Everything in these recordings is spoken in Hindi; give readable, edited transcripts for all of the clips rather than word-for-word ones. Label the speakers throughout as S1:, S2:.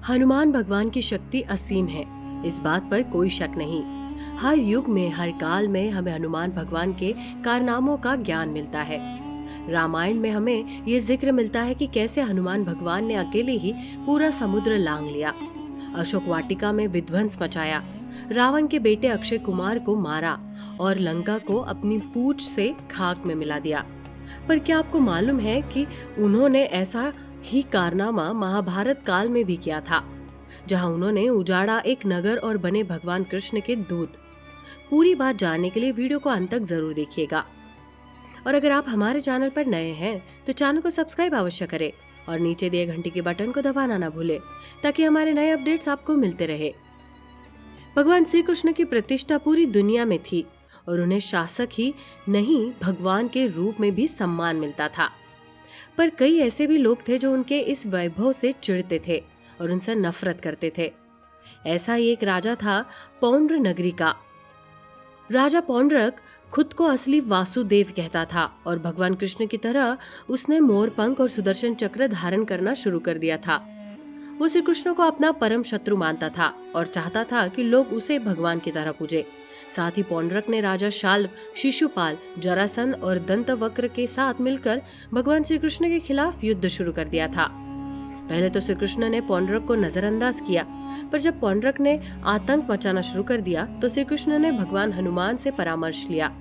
S1: हनुमान भगवान की शक्ति असीम है, इस बात पर कोई शक नहीं। हर युग में, हर काल में हमें हनुमान भगवान के कारनामों का ज्ञान मिलता है। रामायण में हमें ये जिक्र मिलता है कि कैसे हनुमान भगवान ने अकेले ही पूरा समुद्र लांग लिया, अशोक वाटिका में विध्वंस मचाया, रावण के बेटे अक्षय कुमार को मारा और लंका को अपनी पूंछ से खाक में मिला दिया। पर क्या आपको मालूम है कि उन्होंने ऐसा ही कारनामा महाभारत काल में भी किया था, जहां उन्होंने उजाड़ा एक नगर और बने भगवान कृष्ण के दूत। पूरी बात जानने के लिए वीडियो को अंत तक जरूर देखिएगा। और अगर आप हमारे चैनल पर नए हैं तो चैनल को सब्सक्राइब अवश्य करें और नीचे दिए घंटी के बटन को दबाना ना भूलें, ताकि हमारे नए अपडेट्स आपको मिलते रहे। भगवान श्री कृष्ण की प्रतिष्ठा पूरी दुनिया में थी और उन्हें शासक ही नहीं, भगवान के रूप में भी सम्मान मिलता था। पर कई ऐसे भी लोग थे जो उनके इस वैभव से चिढ़ते थे और उनसे नफरत करते थे। ऐसा ही एक राजा था, पौंड्र नगरी का। राजा पौंड्रक खुद को असली वासुदेव कहता था और भगवान कृष्ण की तरह उसने मोर पंख और सुदर्शन चक्र धारण करना शुरू कर दिया था। वो श्री कृष्ण को अपना परम शत्रु मानता था और चाहता था कि लोग उसे भगवान की तरह पूजे। साथ ही पौंड्रक ने राजा शाल्व, शिशुपाल, जरासंध और दंतवक्र के साथ मिलकर भगवान श्री कृष्ण के खिलाफ युद्ध शुरू कर दिया था। पहले तो श्री कृष्ण ने पौंड्रक को नजरअंदाज किया, पर जब पौंड्रक ने आतंक मचाना शुरू कर दिया तो श्री कृष्ण ने भगवान हनुमान से परामर्श लिया।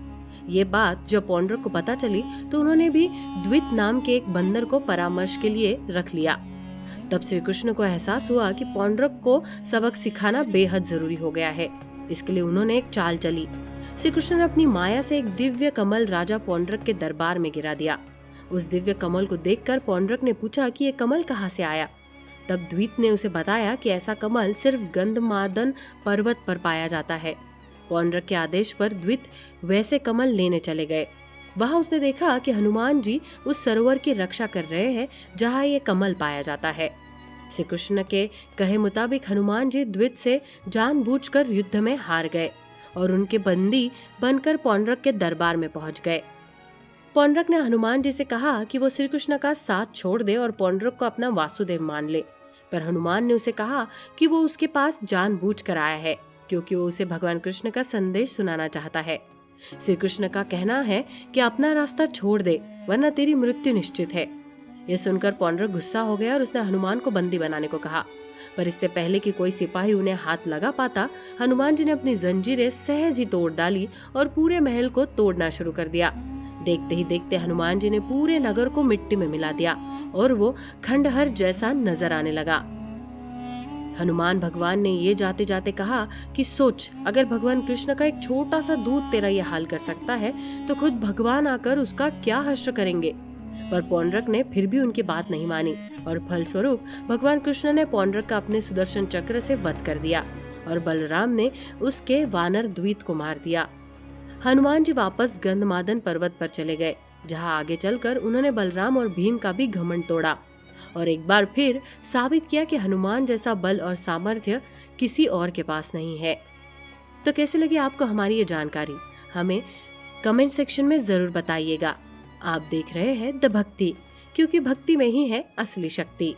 S1: ये बात जब पौंड्रक को पता चली तो उन्होंने भी द्वित नाम के एक बंदर को परामर्श के लिए रख लिया। तब श्री कृष्ण को एहसास हुआ कि पौंड्रक को सबक सिखाना बेहद जरूरी हो गया है। इसके लिए उन्होंने एक चाल चली। श्री कृष्ण ने अपनी माया से एक दिव्य कमल राजा पौंड्रक के दरबार में गिरा दिया। उस दिव्य कमल को देखकर पौंड्रक ने पूछा कि ये कमल कहाँ से आया। तब द्वित ने उसे बताया कि ऐसा कमल सिर्फ गंधमादन पर्वत पर पाया जाता है। पौंड्रक के आदेश पर द्वित वैसे कमल लेने चले गए। वहां उसने देखा कि हनुमान जी उस सरोवर की रक्षा कर रहे हैं जहां ये कमल पाया जाता है। श्री कृष्ण के कहे मुताबिक हनुमान जी द्वित से जानबूझकर युद्ध में हार गए और उनके बंदी बनकर पौंड्रक के दरबार में पहुंच गए। पौंड्रक ने हनुमान जी से कहा कि वो श्री कृष्ण का साथ छोड़ दे और पौंड्रक को अपना वासुदेव मान ले। पर हनुमान ने उसे कहा कि वो उसके पास जानबूझकर आया है, क्योंकि वो उसे भगवान कृष्ण का संदेश सुनाना चाहता है। श्री कृष्ण का कहना है कि अपना रास्ता छोड़ दे, वरना तेरी मृत्यु निश्चित है। यह सुनकर पौंड्रक गुस्सा हो गया और उसने हनुमान को बंदी बनाने को कहा। पर इससे पहले कि कोई सिपाही उन्हें हाथ लगा पाता, हनुमान जी ने अपनी जंजीरें सहज ही तोड़ डाली और पूरे महल को तोड़ना शुरू कर दिया। देखते ही देखते हनुमान जी ने पूरे नगर को मिट्टी में मिला दिया और वो खंडहर जैसा नजर आने लगा। हनुमान भगवान ने ये जाते जाते कहा कि सोच, अगर भगवान कृष्ण का एक छोटा सा दूत तेरा ये हाल कर सकता है तो खुद भगवान आकर उसका क्या हश्र करेंगे। पर पौंड्रक ने फिर भी उनकी बात नहीं मानी और फलस्वरूप भगवान कृष्ण ने पौंड्रक का अपने सुदर्शन चक्र से वध कर दिया और बलराम ने उसके वानर द्वित को मार दिया। हनुमान जी वापस गंधमादन पर्वत पर चले गए, जहां आगे चलकर उन्होंने बलराम और भीम का भी घमंड तोड़ा और एक बार फिर साबित किया कि हनुमान जैसा बल और सामर्थ्य किसी और के पास नहीं है। तो कैसे लगी आपको हमारी ये जानकारी, हमें कमेंट सेक्शन में जरूर बताइएगा। आप देख रहे हैं द भक्ति, क्योंकि भक्ति में ही है असली शक्ति।